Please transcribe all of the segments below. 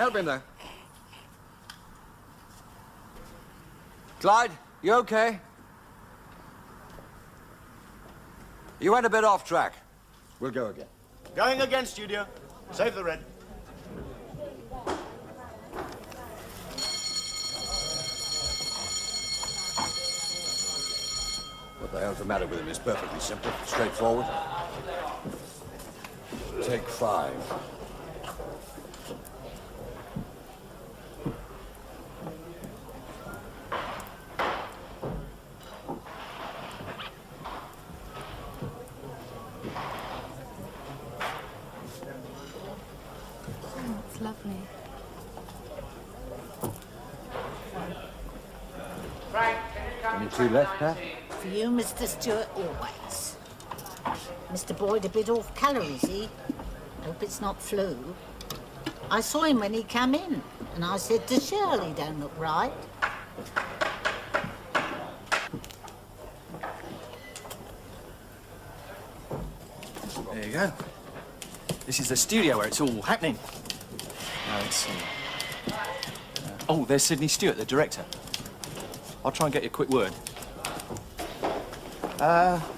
help him there. Clyde, you okay? You went a bit off track. We'll go again. Going again, studio. Save the red. What the hell's the matter with him? It's perfectly simple, straightforward. Take 5. It's lovely. Any 2 left, Pat? For you, Mr. Stewart, always. Mr. Boyd a bit off calories, he? Hope it's not flu. I saw him when he came in, and I said to Shirley, don't look right. There you go. This is the studio where it's all happening. Now, let's see. Oh, there's Sidney Stewart, the director. I'll try and get you a quick word.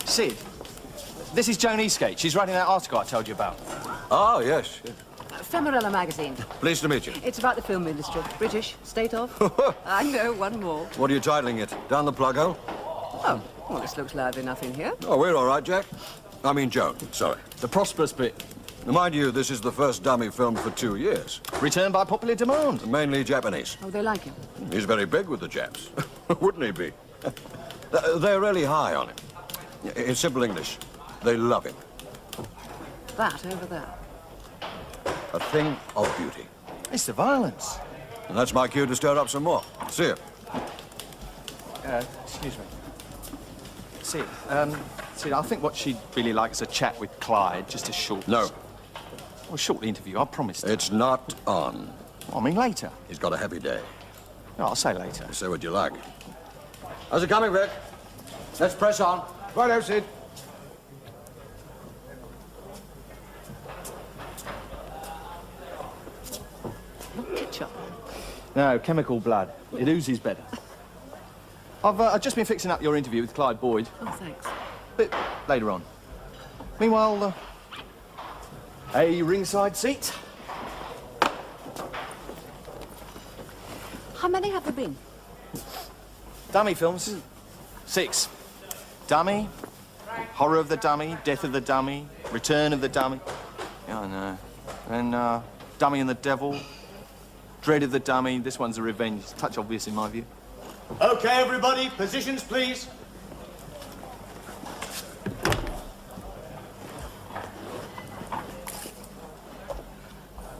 Sid, this is Joan Eastgate. She's writing that article I told you about. Oh, yes. Femarella magazine. Pleased to meet you. It's about the film industry. British, state of. I know, one more. What are you titling it? Down the plug hole? Oh, well, this looks lively enough in here. Oh, we're all right, Jack. I mean, Joan, sorry. The prosperous bit. Mind you, this is the first dummy film for 2 years. Returned by popular demand. Mainly Japanese. Oh, they like him. He's very big with the Japs. Wouldn't he be? They're really high on him. In simple English, they love him. That over there. A thing of beauty. It's the violence. And that's my cue to stir up some more. See you. Excuse me. Sid, Sid, I think what she'd really like is a chat with Clyde, just a short... No. Well, a short interview, I promised. It's not on. I mean, later. He's got a heavy day. No, I'll say later. Say what you like. How's it coming, Vic? Let's press on. Righto, Sid. Not ketchup. No, chemical blood. It oozes better. I've just been fixing up your interview with Clyde Boyd. Oh, thanks. Bit later on. Meanwhile, a ringside seat. How many have there been? Dummy films. 6. Dummy, Horror of the Dummy, Death of the Dummy, Return of the Dummy. Yeah, I know. And Dummy and the Devil, Dread of the Dummy. This one's a revenge. Touch obvious in my view. Okay, everybody, positions, please.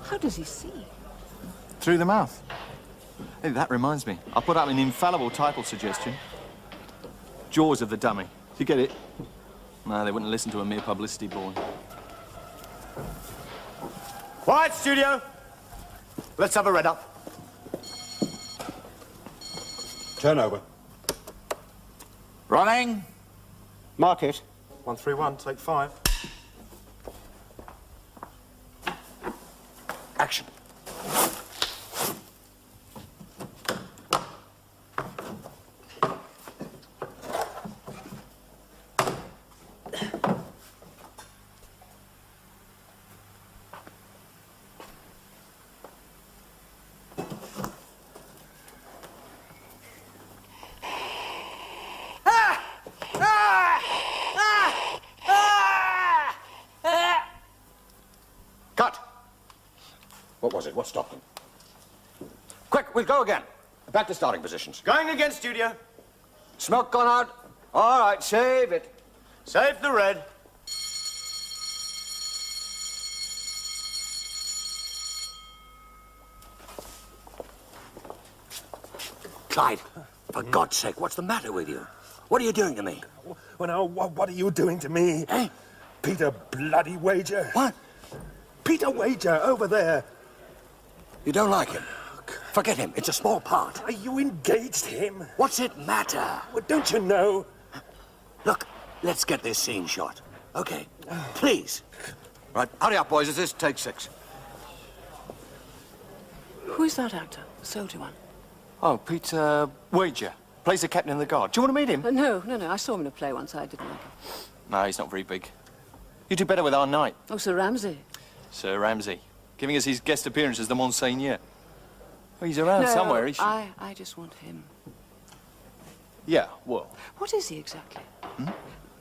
How does he see? Through the mouth. Hey, that reminds me. I put up an infallible title suggestion. Jaws of the Dummy. You get it? No, they wouldn't listen to a mere publicity boy. Quiet, studio. Let's have a red up. Turn over. Running. Mark it. 131, take 5. Action. Cut! What was it? What stopped them? Quick, we'll go again. Back to starting positions. Going again, studio. Smoke gone out? All right, save it. Save the red. Clyde, for God's sake, what's the matter with you? What are you doing to me? Well, now, what are you doing to me? Eh? Peter bloody Wager. What? Peter Wager, over there. You don't like him? Forget him. It's a small part. Are you engaged him? What's it matter? Well, don't you know? Look, let's get this scene shot. Okay, please. Right, hurry up, boys. This is take 6. Who is that actor? The soldier one? Oh, Peter Wager. Plays the captain of the guard. Do you want to meet him? No. I saw him in a play once. I didn't like him. No, he's not very big. You do better with our knight, Oh, Sir Ramsay. Sir Ramsay, giving us his guest appearance as the Monseigneur. Well, he's around somewhere, is he? I just want him. Yeah, well, What is he exactly?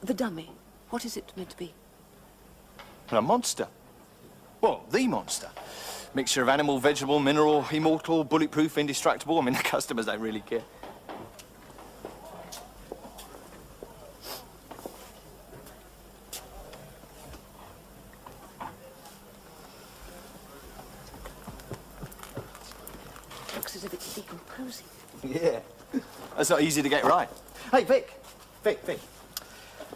The dummy. What is it meant to be? a monster. Well, the monster. Mixture of animal, vegetable, mineral, immortal, bulletproof, indestructible. I mean, the customers don't really care. Looks as if it's decomposing. Yeah. That's not easy to get right. Hey, Vic. Vic.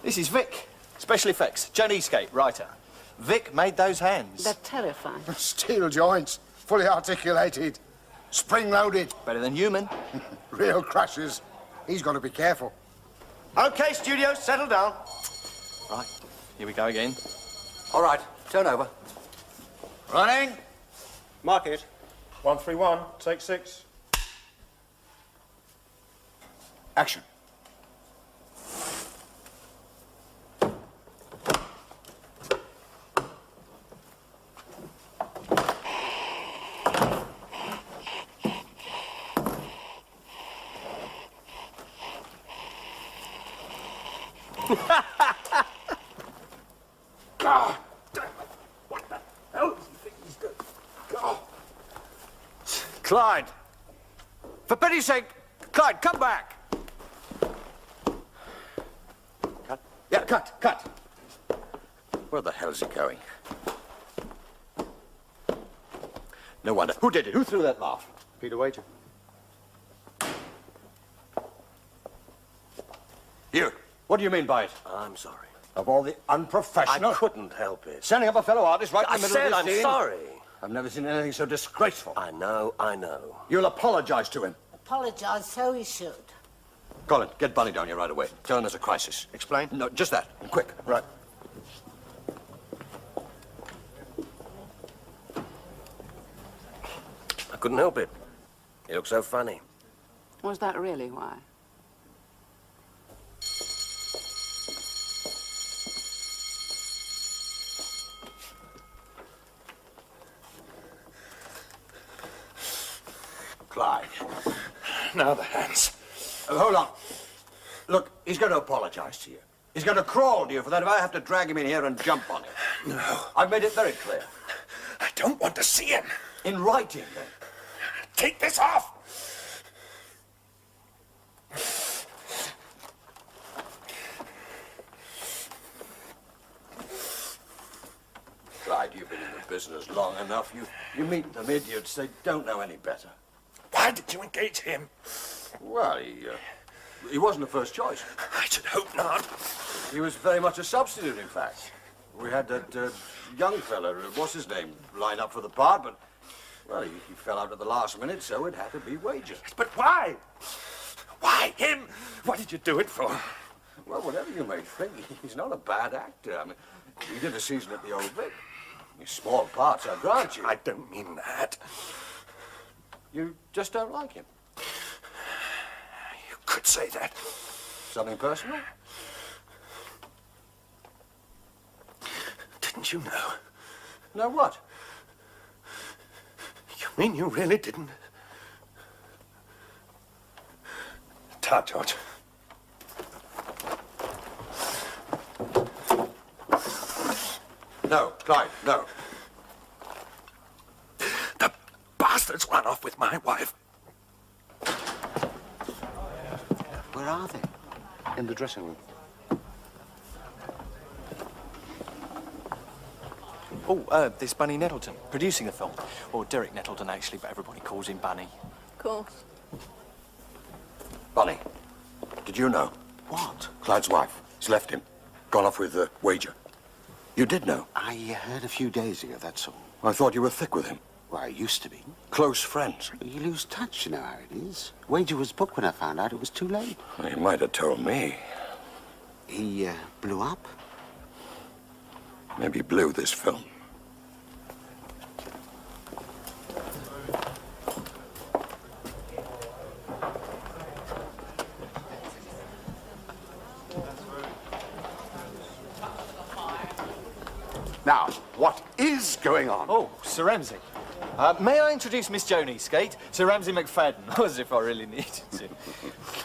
This is Vic. Special effects. Joan Eastgate, writer. Vic made those hands. They're terrifying. Steel joints, fully articulated, spring-loaded, Better than human. real crashes. He's got to be careful. Okay, studio, settle down. Right. Here we go again. All right, turn over. Running. Mark it. 131, take 6. Action. God damn it. What the hell does he think he's doing? God. Clyde. For pity's sake, Clyde, come back. Cut. Yeah, cut. Where the hell's he going? No wonder. Who did it? Who threw that laugh? Peter Wager. You. What do you mean by it? I'm sorry. Of all the unprofessional... I couldn't help it. Sending up a fellow artist right in I the middle said of I'm this scene. sorry. I've never seen anything so disgraceful. I know. You'll apologize to him. Apologise, so he should. Colin, get Bunny down here right away. Tell him there's a crisis. Explain? No, just that. And quick. Right. I couldn't help it. You look so funny. Was that really why? Clyde. Now the hands. Hold on. Look, he's going to apologize to you. He's going to crawl to you for that if I have to drag him in here and jump on him. No, I've made it very clear. I don't want to see him. In writing, then. Take this off. Clyde, you've been in the business long enough. You meet them idiots. They don't know any better. Why did you engage him? Well, he wasn't the first choice. I should hope not. He was very much a substitute, in fact. We had that young fella, what's his name, line up for the part, but, well, he fell out at the last minute, so it had to be Wager. But why? Why him? What did you do it for? Well, whatever you may think, he's not a bad actor. I mean, he did a season at the Old Vic. His small parts, I grant you. I don't mean that. You just don't like him. You could say that. Something personal? Didn't you know? No, what? You mean you really didn't? Tell George. No, Clyde, no. The bastards ran off with my wife. Where are they? In the dressing room. Oh, this Bunny Nettleton, producing the film. Or Derek Nettleton, actually, but everybody calls him Bunny. Of course. Bunny, did you know? What? Clyde's wife has left him. Gone off with Wager. You did know? I heard a few days ago, that's all. I thought you were thick with him. Well, I used to be. Close friends. You lose touch, you know how it is. Wager was booked when I found out it was too late. Well, you might have told me. He blew up. Maybe blew this film. Now, what is going on? Oh, Sir Ramsay. May I introduce Miss Joni Skate? Sir Ramsay McFadden, as if I really needed to.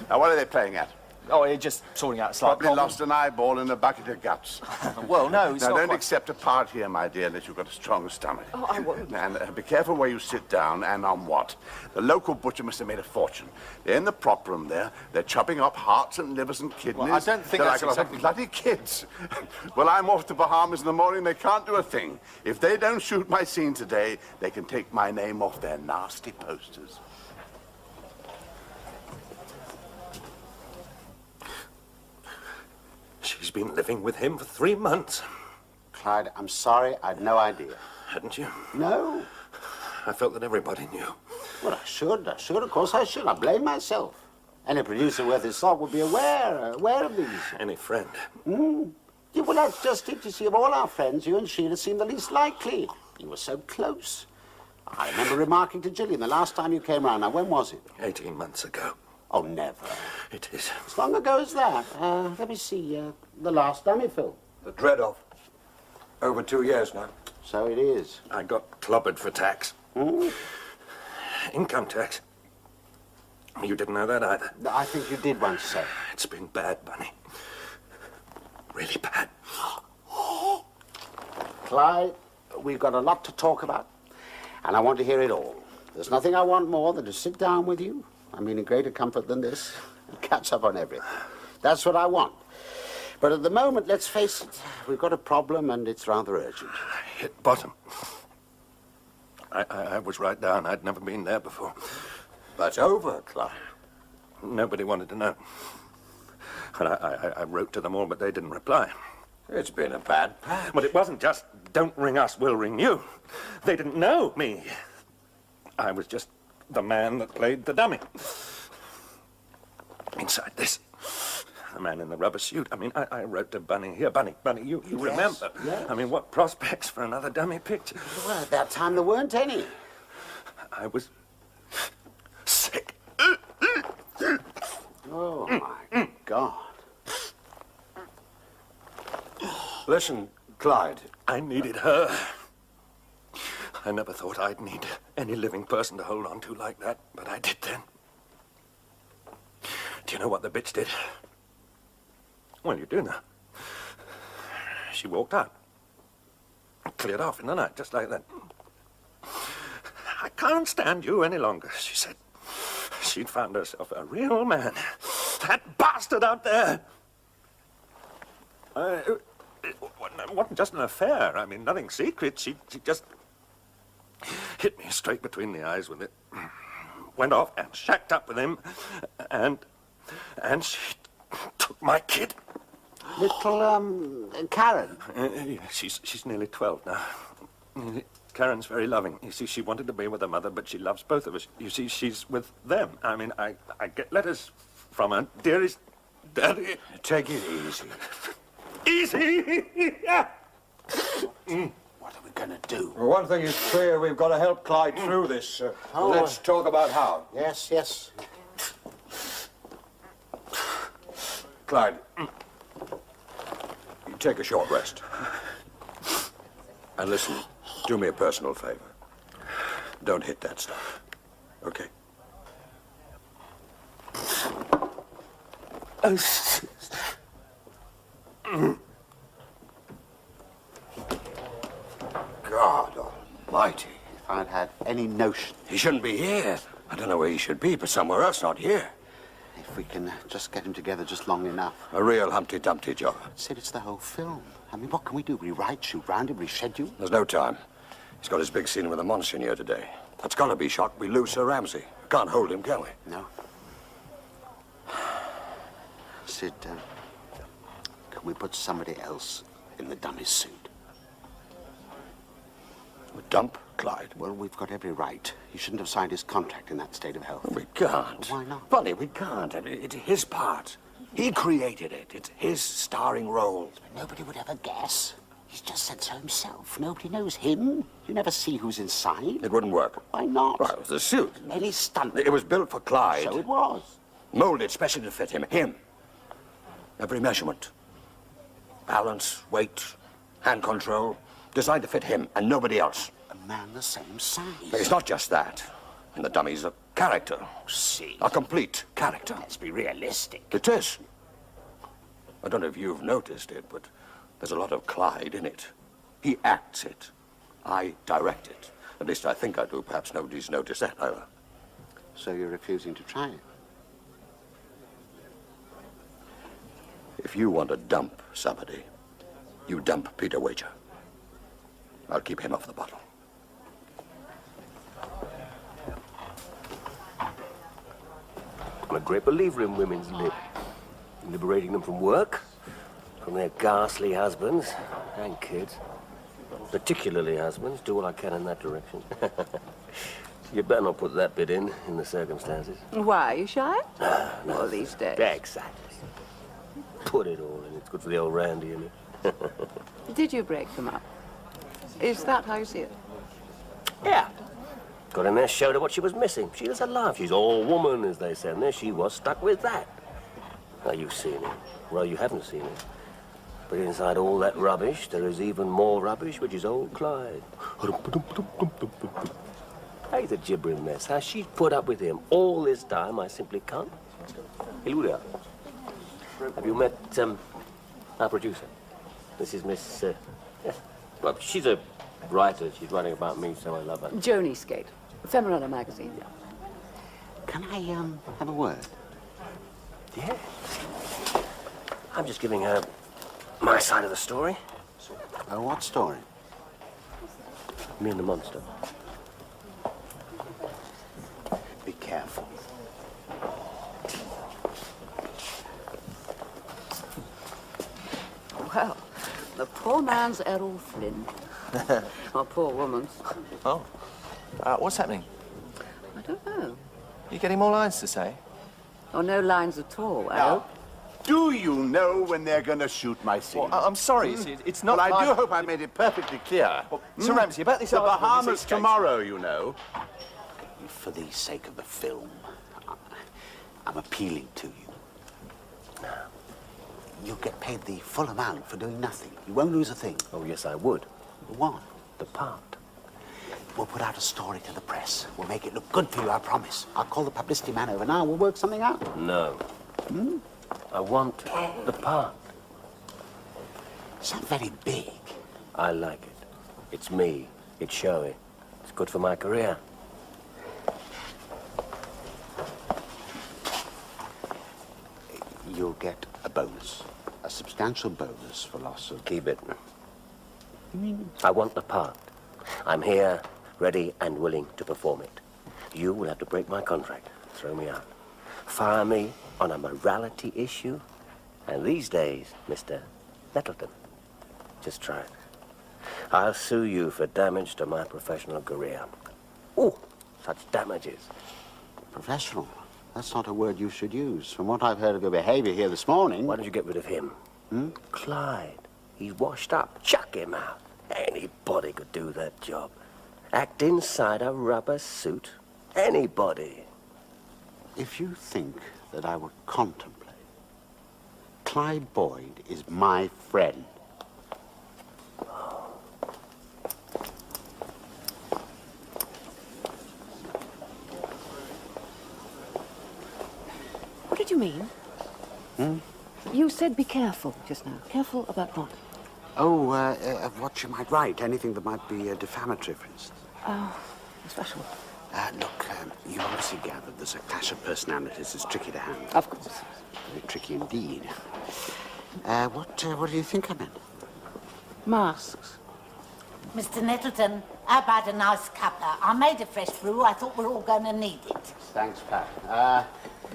Now, what are they playing at? Oh, you're just sorting out a slight Probably problem. lost an eyeball in a bucket of guts. Well, no, it's Now, not don't quite... accept a part here, my dear, unless you've got a strong stomach. Oh, I won't. And be careful where you sit down and on what. The local butcher must have made a fortune. They're in the prop room there. They're chopping up hearts and livers and kidneys. Well, I don't think They're that's like a lot of exactly- bloody kids. Well, I'm off to Bahamas in the morning. They can't do a thing. If they don't shoot my scene today, they can take my name off their nasty posters. She's been living with him for 3 months, Clyde, I'm sorry. I'd no idea. hadn't you? No. I felt that everybody knew. Well, I should. Of course I should. I blame myself. Any producer worth his salt would be aware of these. Any friend. Yeah, well, that's just it. You see, of all our friends, you and Sheila seem the least likely. You were so close. I remember remarking to Gillian the last time you came round. Now, when was it? 18 months ago. Oh, never. It is. As long ago as that. Let me see. The last dummy film. The dread of. Over 2 years now. So it is. I got clobbered for tax. Income tax. You didn't know that either. I think you did once say. It's been bad, Bunny. Really bad. Clyde, we've got a lot to talk about, and I want to hear it all. There's nothing I want more than to sit down with you, I mean in greater comfort than this, and catch up on everything. That's what I want. But at the moment, let's face it, we've got a problem and it's rather urgent. I hit bottom. I was right down. I'd never been there before. That's over, Clyde. Nobody wanted to know. And I wrote to them all, but they didn't reply. It's been a bad patch. But it wasn't just, don't ring us, we'll ring you. They didn't know me. I was just the man that played the dummy. Inside this, the man in the rubber suit. I mean, I wrote to Bunny, here, Bunny, you remember. yes. I mean, what prospects for another dummy picture? Well, at that time there weren't any. I was sick. Oh, my God. Listen, Clyde. I needed her. I never thought I'd need any living person to hold on to like that, but I did then. Do you know what the bitch did? Well, you do know. She walked out. Cleared off in the night, just like that. I can't stand you any longer, she said. She'd found herself a real man. That bastard out there! It wasn't just an affair. I mean, nothing secret. She just hit me straight between the eyes with it. Went off and shacked up with him. And she took my kid. Little, Karen. She's nearly 12 now. Karen's very loving. You see, she wanted to be with her mother, but she loves both of us. You see, she's with them. I mean, I get letters from her. Dearest Daddy. Take it easy. Easy! What are we going to do? Well, one thing is clear, we've got to help Clyde through this. Let's talk about how. Yes, yes. Clyde, you take a short rest. And listen, do me a personal favor. Don't hit that stuff. Okay? God almighty. If I'd had any notion. He shouldn't be here. I don't know where he should be, but somewhere else, not here. If we can just get him together just long enough. A real Humpty Dumpty job. Sid, it's the whole film. I mean, what can we do? Rewrite, shoot round it, reschedule? There's no time. He's got his big scene with the Monsignor today. That's got to be shot. We lose Sir Ramsay. Can't hold him, can we? No. Sid, can we put somebody else in the dummy suit? A dump Clyde? Well, we've got every right. He shouldn't have signed his contract in that state of health. We can't. Why not? Bunny, we can't. I mean, it's his part. He created it. It's his starring role. But nobody would ever guess. He's just said so himself. Nobody knows him. You never see who's inside. It wouldn't work. Why not? Well, it was the suit. Any stunt. It was built for Clyde. So it was. Molded specially to fit him. Him. Every measurement. Balance, weight, hand control. Designed to fit him and nobody else. A man the same size. But it's not just that. And the dummy's a character. See. A complete character. Let's be realistic. It is. I don't know if you've noticed it, but there's a lot of Clyde in it. He acts it. I direct it. At least I think I do. Perhaps nobody's noticed that either. So you're refusing to try it? If you want to dump somebody, you dump Peter Wager. I'll keep him off the bottle. I'm a great believer in women's lib. Liberating them from work, from their ghastly husbands and kids. Particularly husbands. Do what I can in that direction. You better not put that bit in the circumstances. Why, are you shy? No, these days. Exactly. Put it all in. It's good for the old Randy, isn't it? Did you break them up? Is that how you see it? Yeah. Got in there, showed her what she was missing. She was alive. She's all woman, as they said. And there she was, stuck with that. Now, you've seen it. Well, you haven't seen it. But inside all that rubbish, there is even more rubbish, which is old Clyde. He's a gibbering mess. How she's put up with him all this time, I simply can't. Hey, Luda, have you met our producer? This is Miss... well, she's a writer. She's writing about me, so I love her. Joni Skate, Femarella magazine. Can I, have a word? Yeah. I'm just giving her my side of the story. Oh, what story? Me and the monster. Be careful. Well, the poor man's Errol Flynn. Or poor woman's. Oh. What's happening? I don't know. You getting more lines to say? Or no lines at all, I Now, hope. do you know when they're going to shoot my scene? Well, I'm sorry, it's not... Well, I do hope I made it perfectly clear. Sir Ramsay, about this The article, this Bahamas escape. tomorrow, you know. For the sake of the film, I'm appealing to you. You'll get paid the full amount for doing nothing. You won't lose a thing. Oh, yes, I would. What? The part. We'll put out a story to the press. We'll make it look good for you, I promise. I'll call the publicity man over now. We'll work something out. No. I want the part. It's not very big. I like it. It's me. It's showy. It's good for my career. You'll get a bonus. A substantial bonus for loss of... Keep it. I want the part. I'm here, ready and willing to perform it. You will have to break my contract. Throw me out. Fire me on a morality issue. And these days, Mr. Nettleton, just try it. I'll sue you for damage to my professional career. Ooh, such damages. Professional. That's not a word you should use. From what I've heard of your behavior here this morning... Why don't you get rid of him? Clyde. He's washed up. Chuck him out. Anybody could do that job. Act inside a rubber suit. Anybody. If you think that I would contemplate... Clyde Boyd is my friend. What did you mean? You said be careful just now. Careful about what? Oh, of what you might write. Anything that might be defamatory, for instance. Oh, special. Look, you obviously gathered there's a clash of personalities. It's tricky to handle. Of course. Very tricky indeed. What do you think I meant? Masks. Mr. Nettleton, how about a nice cuppa? I made a fresh brew. I thought we're all going to need it. Thanks, Pat.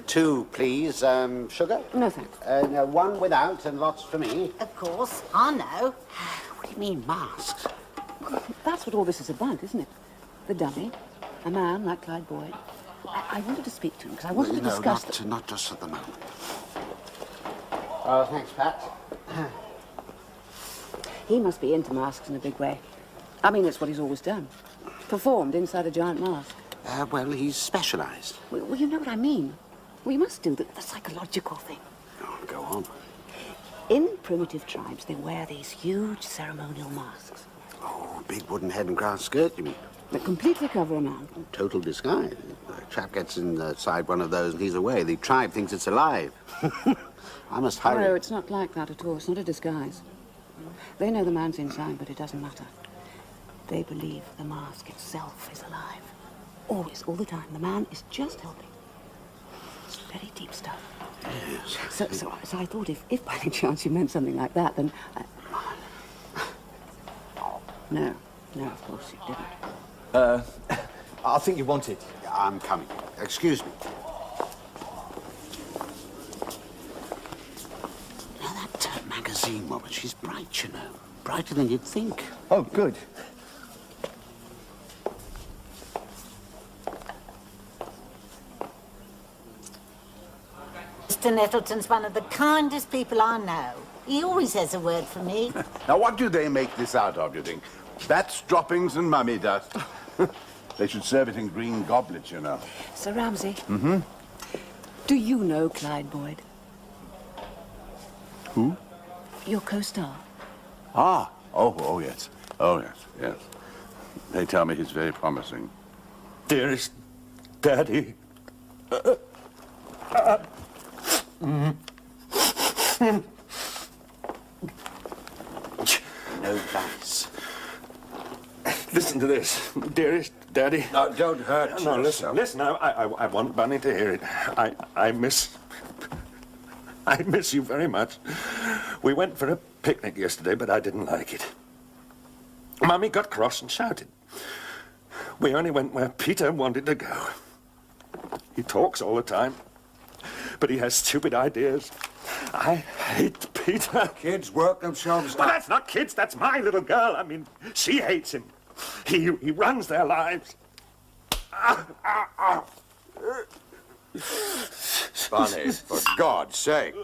2, please. Sugar? No, thanks. No, 1 without and lots for me. Of course, I know. What do you mean, masks? That's what all this is about, isn't it? The dummy. A man like Clyde Boyd. I wanted to speak to him because I wanted to discuss... not just at the moment. Oh, thanks, Pat. He must be into masks in a big way. I mean, it's what he's always done. Performed inside a giant mask. Well, he's specialized. Well, you know what I mean. We must do the psychological thing. Oh, go on. In primitive tribes, they wear these huge ceremonial masks. Oh, big wooden head and grass skirt, you mean? That completely cover a man. Total disguise. The chap gets inside one of those and he's away. The tribe thinks it's alive. I must hurry. No, it's not like that at all. It's not a disguise. They know the man's inside, but it doesn't matter. They believe the mask itself is alive. Always, all the time. The man is just helping. It's very deep stuff. Yes. So I thought if by any chance you meant something like that, then... No, of course you didn't. I think you wanted. I'm coming. Excuse me. Now, that magazine woman, she's bright, you know. Brighter than you'd think. Oh, good. Mr. Nettleton's one of the kindest people I know. He always has a word for me. Now, what do they make this out of, you think? Bats, droppings, and mummy dust. They should serve it in green goblets, you know. Sir Ramsay. Mm-hmm. Do you know Clyde Boyd? Who? Your co-star. Ah, oh, yes. Oh, yes. They tell me he's very promising. Dearest Daddy. No dice. Listen to this, dearest Daddy. No, don't hurt No, yourself. listen. I want Bunny to hear it. I miss you very much. We went for a picnic yesterday, but I didn't like it. Mummy got cross and shouted. We only went where Peter wanted to go. He talks all the time, but he has stupid ideas. I hate Peter. Kids work themselves Well, up. that's not kids. That's my little girl. I mean, she hates him. He runs their lives. Bunny, for God's sake.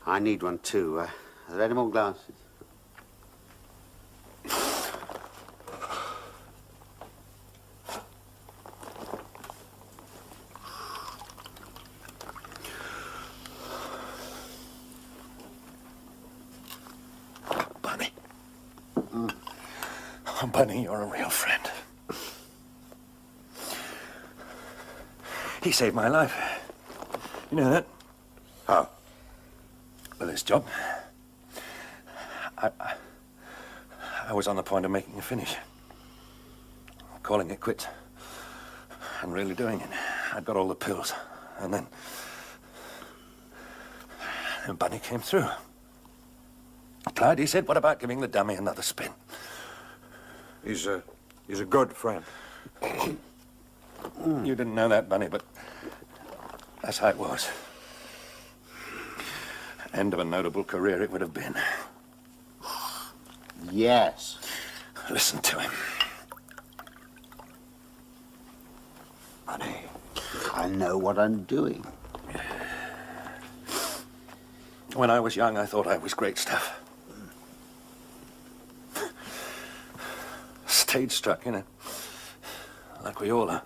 I need one too. Are there any more glasses? Bunny. Oh, Bunny, you're a real friend. He saved my life. You know that? How? With this job. I was on the point of making a finish. Calling it quits. And really doing it. I'd got all the pills. And then Bunny came through. Clyde, he said, what about giving the dummy another spin? He's a good friend. You didn't know that, Bunny, but that's how it was. End of a notable career it would have been. Yes. Listen to him. Bunny, I know what I'm doing. When I was young, I thought I was great stuff. Stage struck, you know. Like we all are.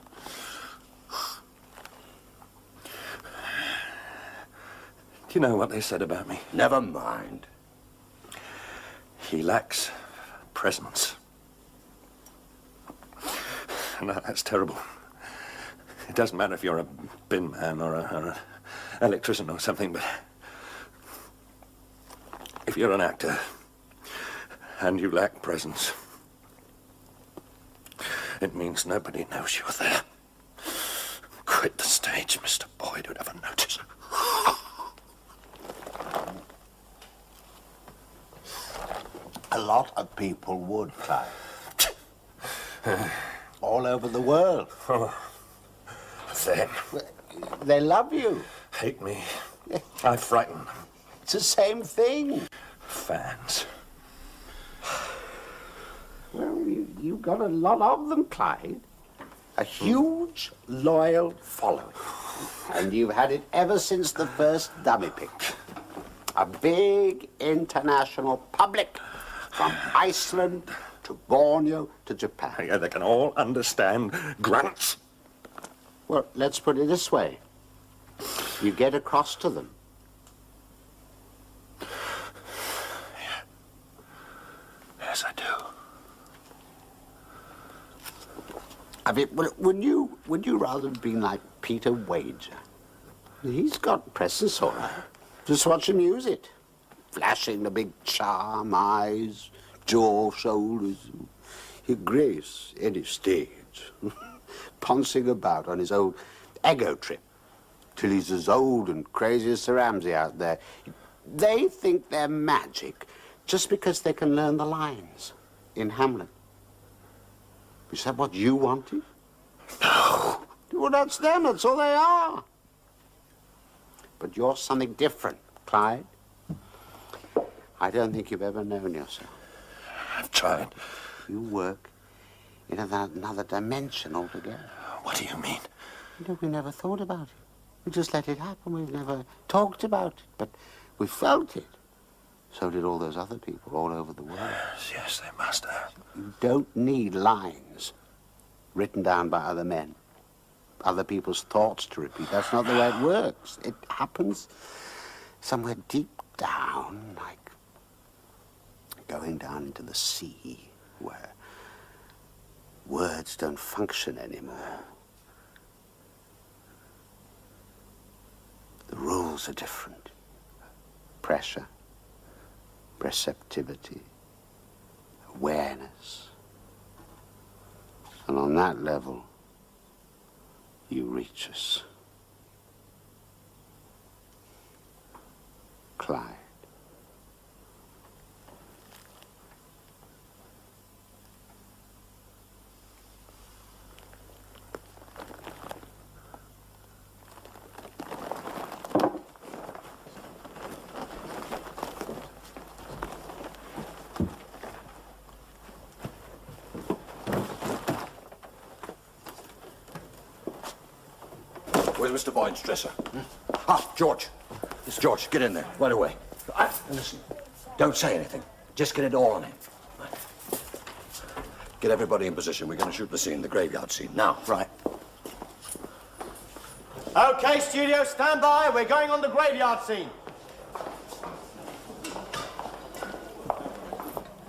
Do you know what they said about me? Never mind. He lacks presence. No, that's terrible. It doesn't matter if you're a bin man or an electrician or something, but if you're an actor and you lack presence, it means nobody knows you're there. Quit the stage, Mr. Boyd, who'd ever notice. A lot of people would, Clive. All over the world. Then They love you. hate me. I frighten them. It's the same thing. Fans. Well, you've got a lot of them, Clyde. A huge, loyal following. And you've had it ever since the first dummy pick. A big international public from Iceland to Borneo, to Japan. Yeah, they can all understand grunts. Well, let's put it this way. You get across to them. Yes, I do. I mean, would you rather have been like Peter Wager? He's got presence, all right. Just watch him use it. Flashing the big charm, eyes, jaw, shoulders. He'll grace any stage. Pouncing about on his old ego trip till he's as old and crazy as Sir Ramsay out there. They think they're magic just because they can learn the lines in Hamlet. Is that what you wanted? No. Well, that's them. That's all they are. But you're something different, Clyde. I don't think you've ever known yourself. I've tried. You work in another dimension altogether. What do you mean? You know, we never thought about it. We just let it happen. We've never talked about it. But we felt it. So did all those other people all over the world. Yes, they must have. You don't need lines written down by other men. Other people's thoughts to repeat. That's not the way it works. It happens somewhere deep down, like going down into the sea, where words don't function anymore. The rules are different. Pressure, perceptivity, awareness. And on that level, you reach us. Clyde. Where's Mr. Boyd's dresser? Ah, George. It's George. Get in there, right away. Listen, don't say anything. Just get it all on him. Get everybody in position. We're going to shoot the scene, the graveyard scene. Now. Right. Okay, studio, stand by. We're going on the graveyard scene.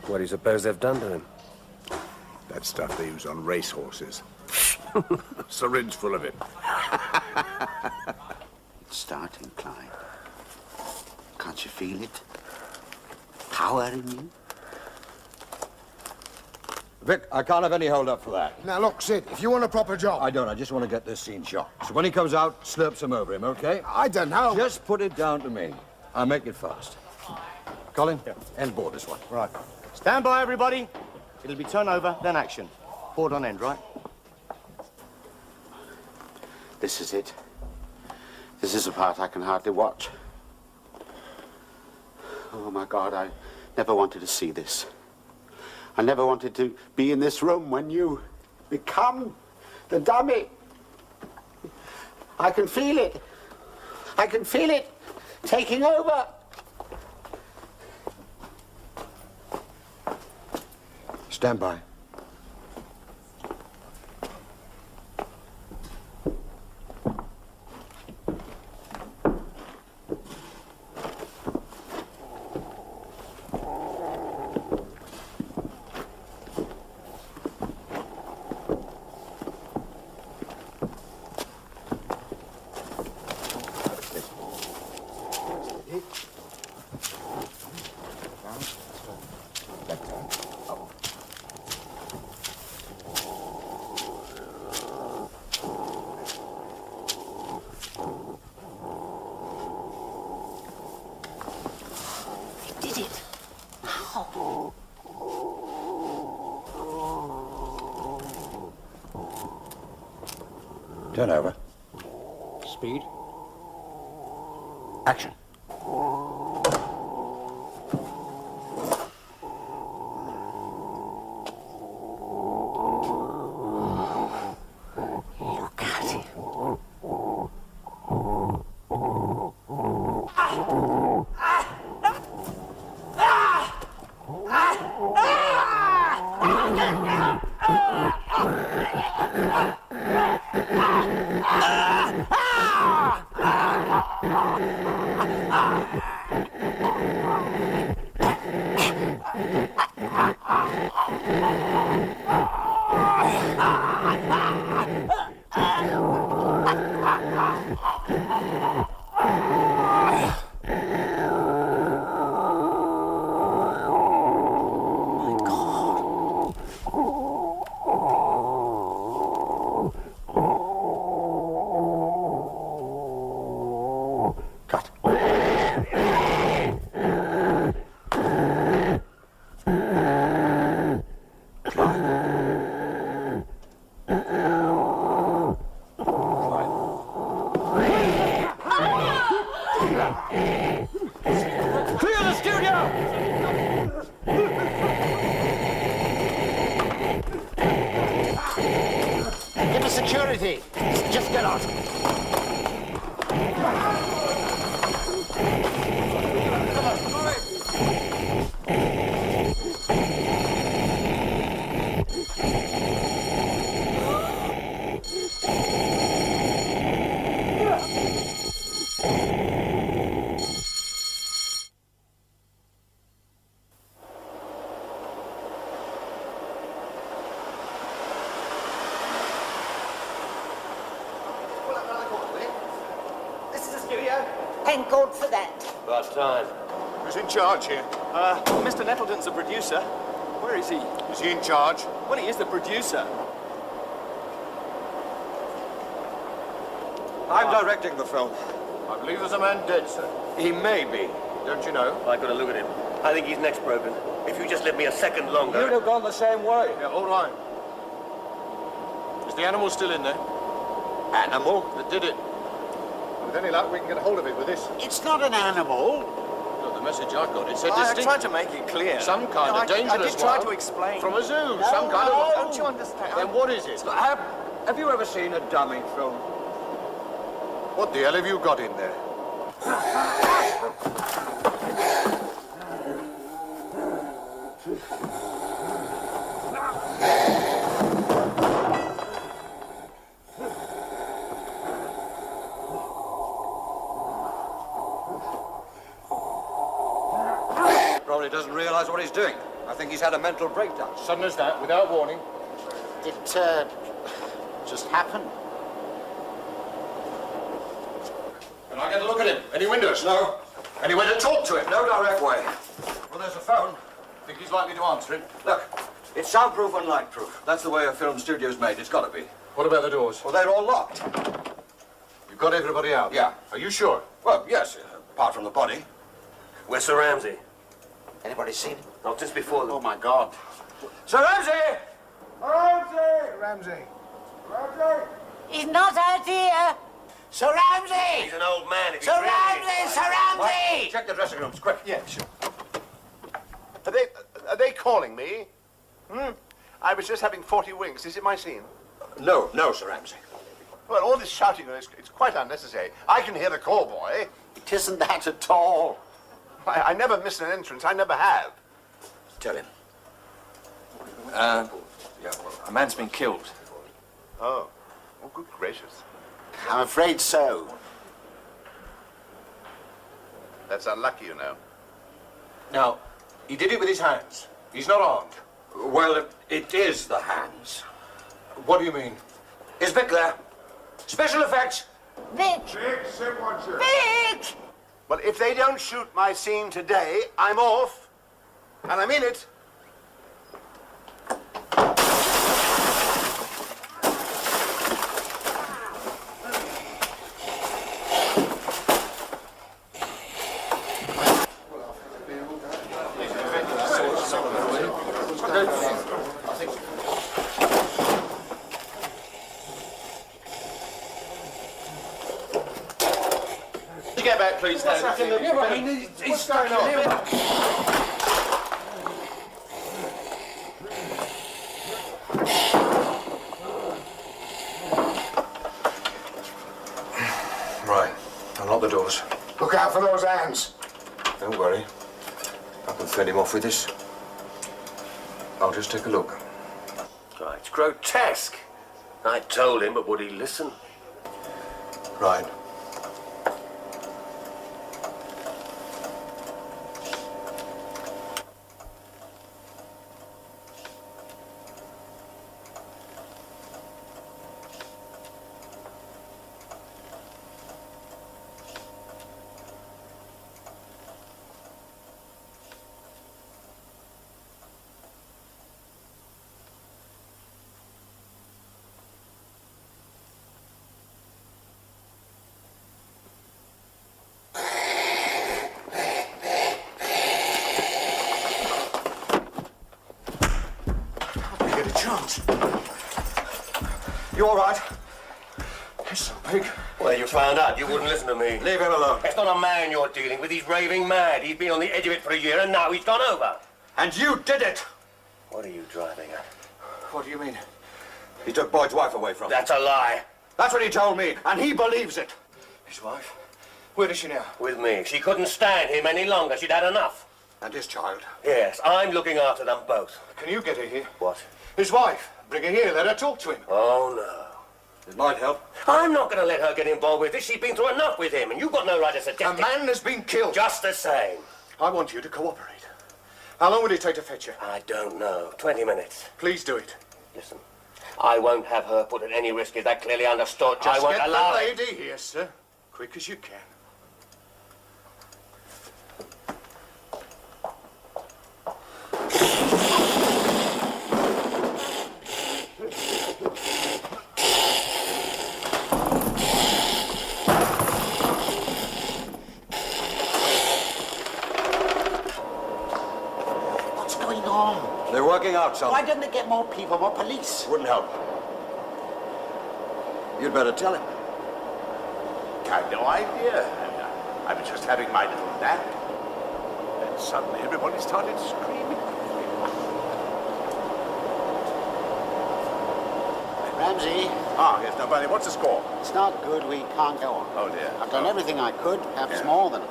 What do you suppose they've done to him? That stuff they use on racehorses. Syringe full of it. It's starting, Clyde. Can't you feel it? Power in you? Vic, I can't have any hold up for that. Now, look, Sid, if you want a proper job... I don't. I just want to get this scene shot. So when he comes out, slurp some over him, okay? I don't know. Just put it down to me. I'll make it fast. Colin, end board this one. Right. Stand by, everybody. It'll be turn over, then action. Board on end, right? This is it. This is a part I can hardly watch. Oh, my God, I never wanted to see this. I never wanted to be in this room when you become the dummy. I can feel it. I can feel it taking over. Stand by. Turn over. Speed. Action. Look at him. Clear the studio! Give us security. Just get out. This is the studio. Thank God for that. About time. Who's in charge here? Mr. Nettleton's the producer. Where is he? Is he in charge? Well, he is the producer. I'm directing the film. I believe there's a man dead, sir. He may be. Don't you know? I got a look at him. I think he's neck's broken. If you just let me a second longer... You'd have gone the same way. Yeah, hold on. Is the animal still in there? Animal? That did it. With any luck, we can get a hold of it with this. It's not an animal. Look, the message I got, it said I distinct. tried to make it clear. Some kind of dangerous I did try one. to explain. From a zoo. Some kind of... Don't you understand? Then what is it? Have you ever seen a dummy film? What the hell have you got in there? Probably doesn't realize what he's doing. I think he's had a mental breakdown. Sudden as that, without warning. It, just happened. Can I get a look at him? Any windows? No. Any way to talk to him? No direct way. Well, there's a phone. Think he's likely to answer it? Look, it's soundproof and lightproof. That's the way a film studio's made. It's got to be. What about the doors? Well, they're all locked. You've got everybody out? Yeah. Are you sure? Well, yes, apart from the body. Where's Sir Ramsay? Anybody seen him? Not just before them. Oh, my God. Sir Ramsay! Ramsay! He's not out here. Sir Ramsay! He's an old man. If he's Sir really- Ramsay! Sir Ramsay! Check the dressing rooms, quick. Yeah, sure. Are they calling me? I was just having 40 winks. Is it my scene? No, Sir Ramsay. Well, all this shouting, it's quite unnecessary. I can hear the call boy. It isn't that at all. I never miss an entrance. I never have. Tell him. A man's been killed. Oh, good gracious. I'm afraid so. That's unlucky, you know. Now, he did it with his hands. He's not armed. Well, it is the hands. What do you mean? Is Vic there? Special effects. Vic! Vic! Well, if they don't shoot my scene today, I'm off. And I mean it. Get back, please, Dan. What's going on? Right. Unlock the doors. Look out for those hands. Don't worry. I can fend him off with this. I'll just take a look. Right, it's grotesque. I told him, but would he listen? Right. You all right? He's so big. Well, you found out you wouldn't listen to me. Leave him alone. It's not a man you're dealing with. He's raving mad. He's been on the edge of it for a year, and now he's gone over. And you did it! What are you driving at? What do you mean? He took Boyd's wife away from him. That's a lie. That's what he told me, and he believes it. His wife? Where is she now? With me. She couldn't stand him any longer. She'd had enough. And his child. Yes, I'm looking after them both. Can you get her here? What? His wife. Bring her here. Let her talk to him. Oh, no. It might help. I'm not going to let her get involved with this. She's been through enough with him, and you've got no right to suggest A man has been killed. Just the same. I want you to cooperate. How long will it take to fetch her? I don't know. 20 minutes. Please do it. Listen, I won't have her put at any risk. Is that clearly understood? I Just won't get allow the it. lady here, sir. Quick as you can. What's going on? They're working out something. Why don't they get more people, more police? Wouldn't help. You'd better tell him. I've no idea. I was just having my little nap. And suddenly everybody started screaming. Ramsey, Ah, yes, now, Bunny, what's the score? it's not good. We can't go on. Oh, dear. I've done everything I could, perhaps Yeah. more than it.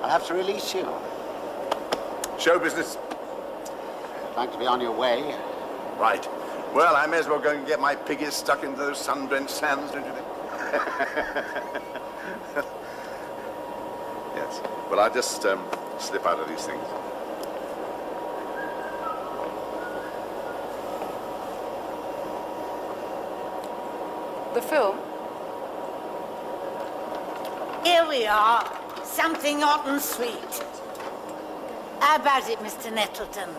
I'll have to release you. Show business. I'd like to be on your way. Right. Well, I may as well go and get my piggies stuck into those sun-drenched sands, don't you think? Yes. Well, I'll just slip out of these things. The film? Here we are. Something hot and sweet. How about it, Mr. Nettleton?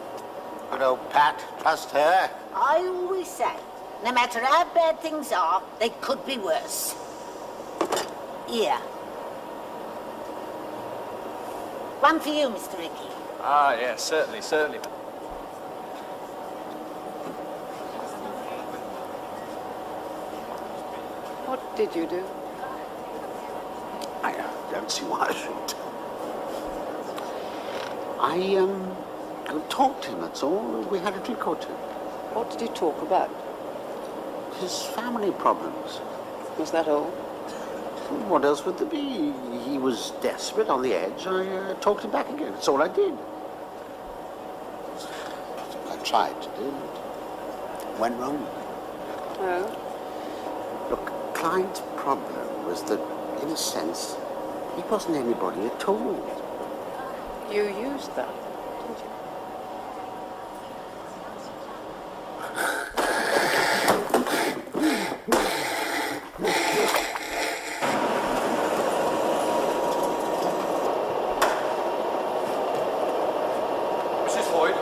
Good old Pat. Trust her. I always say, no matter how bad things are, they could be worse. Here. One for you, Mr. Ricky. Ah, yes, certainly, certainly. What did you do? I don't see why I shouldn't. I talked to him, that's all. We had a drink or two. What did you talk about? His family problems. Was that all? What else would there be? He was desperate, on the edge. I talked him back again. That's all I did. I tried to do. It went wrong. Oh? Look, Clyde's problem was that, in a sense, he wasn't anybody at all. You used that, didn't you? Mrs. Boyd?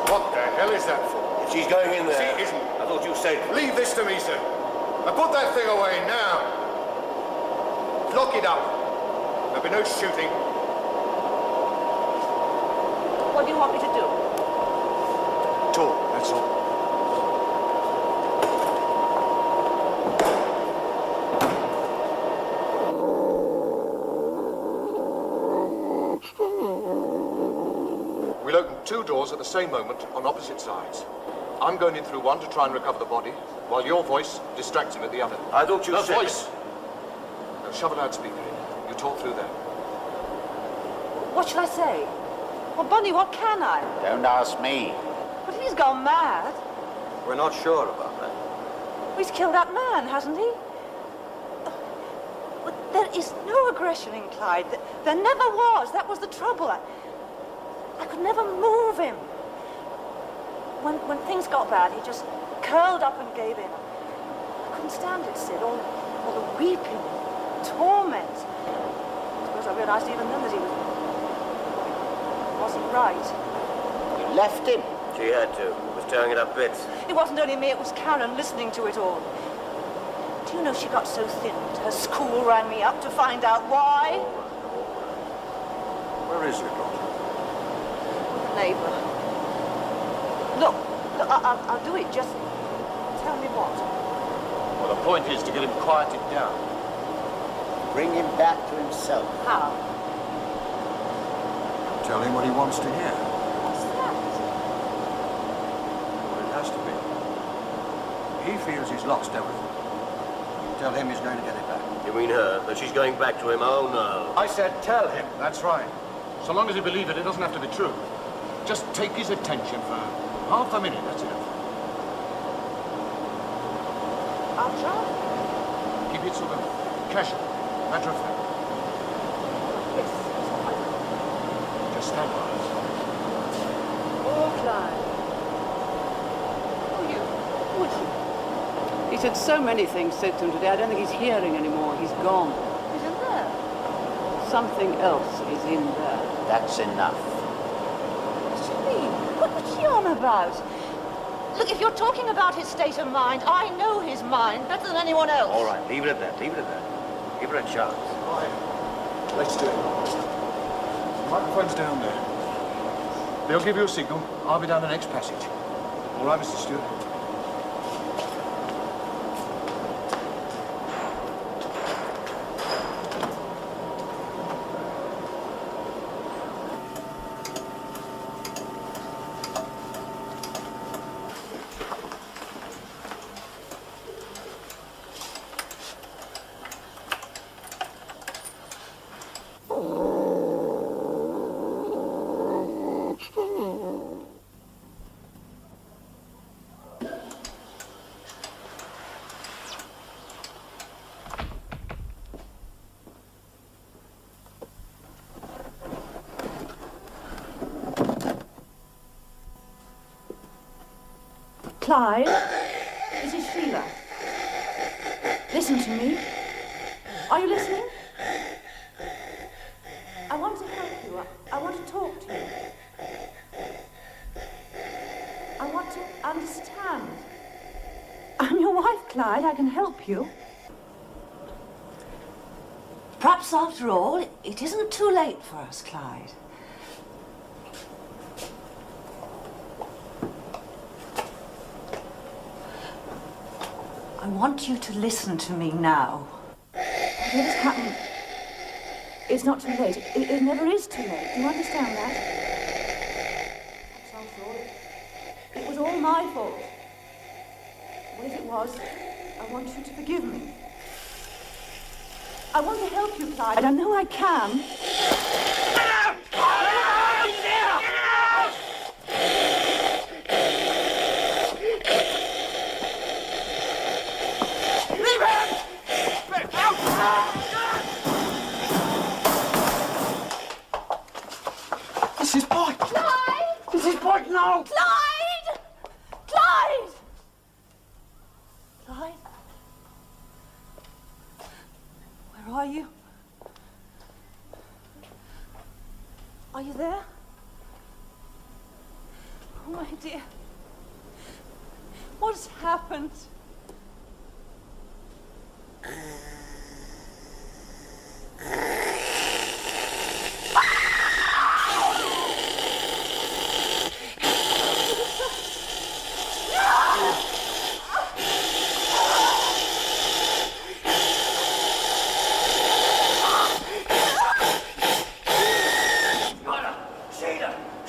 What the hell is that for? She's going in there. She isn't. I thought you said... Leave this to me, sir. Now put that thing away now. Lock it up. There'll be no shooting. What do you want me to do? Talk, that's all. We'll open two doors at the same moment on opposite sides. I'm going in through one to try and recover the body, while your voice distracts him at the other. I thought you The said... voice! Now shove a loudspeaker in. You talk through there. What shall I say? Well, Bunny, what can I? Don't ask me. But he's gone mad. We're not sure about that. He's killed that man, hasn't he? But there is no aggression in Clyde. There never was. That was the trouble. I could never move him. When things got bad, he just curled up and gave in. I couldn't stand it, Sid. All the weeping, torment. I suppose I realized even then that he wasn't right. You left him? She had to. He was tearing it up bits. It wasn't only me, it was Karen listening to it all. Do you know she got so thin that her school rang me up to find out why? Where is your daughter? With a neighbor. Look, I'll do it. Just tell me what. Well, the point is to get him quieted down. Bring him back to himself. How? Tell him what he wants to hear. What's that? Well, it has to be. He feels he's lost everything. Tell him he's going to get it back. You mean her? That she's going back to him? Oh, no. I said tell him. That's right. So long as he believes it, it doesn't have to be true. Just take his attention for half a minute, that's enough. I'll try. Keep it sort of casual, matter of fact. Yes. Just stand by. Oh, Clyde. Who is he? He said so many things said to him today. I don't think he's hearing anymore. He's gone. He's in there. Something else is in there. That's enough. What's she mean? What's she on about? Look, if you're talking about his state of mind, I know his mind better than anyone else. All right, leave it at that. Leave it at that. Give her a chance. Right. Let's do it. The microphone's down there. They'll give you a signal. I'll be down the next passage. All right, Mr. Stewart? Clyde, this is Sheila. Listen to me. Are you listening? I want to help you. I want to talk to you. I want to understand. I'm your wife, Clyde. I can help you. Perhaps, after all, it isn't too late for us, Clyde. I want you to listen to me now. Whatever's happened, it's not too late. It never is too late. Do you understand that? I'm sorry. It was all my fault. What if it was? I want you to forgive me. I want to help you, Clyde. I know I can. This is Boyd! Clyde! This is Boyd now! Clyde! Clyde! Clyde? Where are you? Are you there? Oh, my dear. What has happened?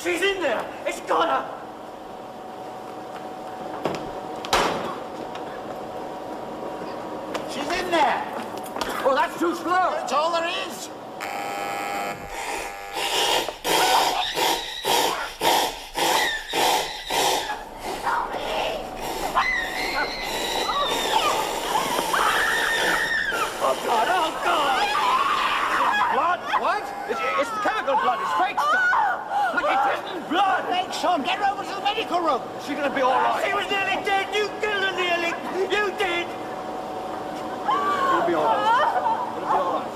She's in there! It's got her! She's in there! Oh, that's too slow! That's all there is! blood! Make Sean, get her over to the medical room. She's gonna be all right. She was nearly dead. You killed her nearly. You did. You'll be all right. You'll be all right.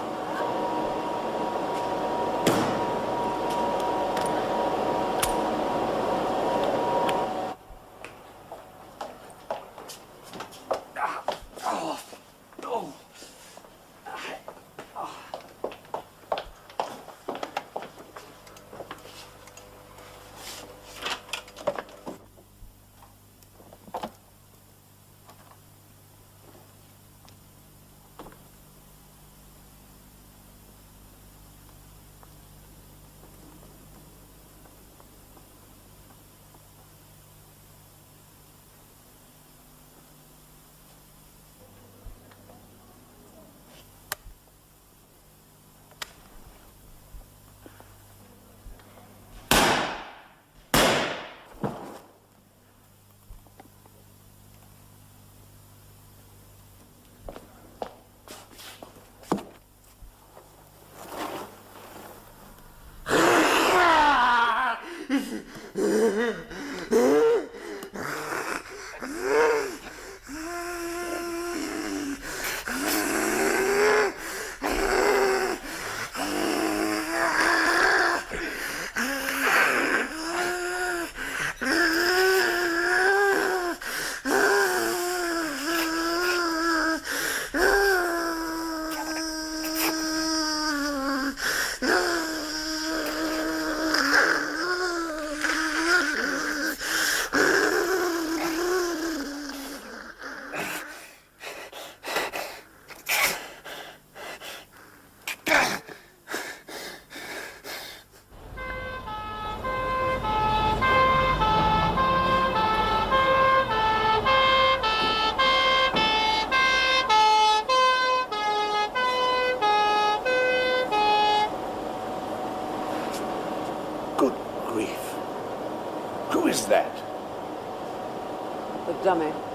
Who is that? The dummy.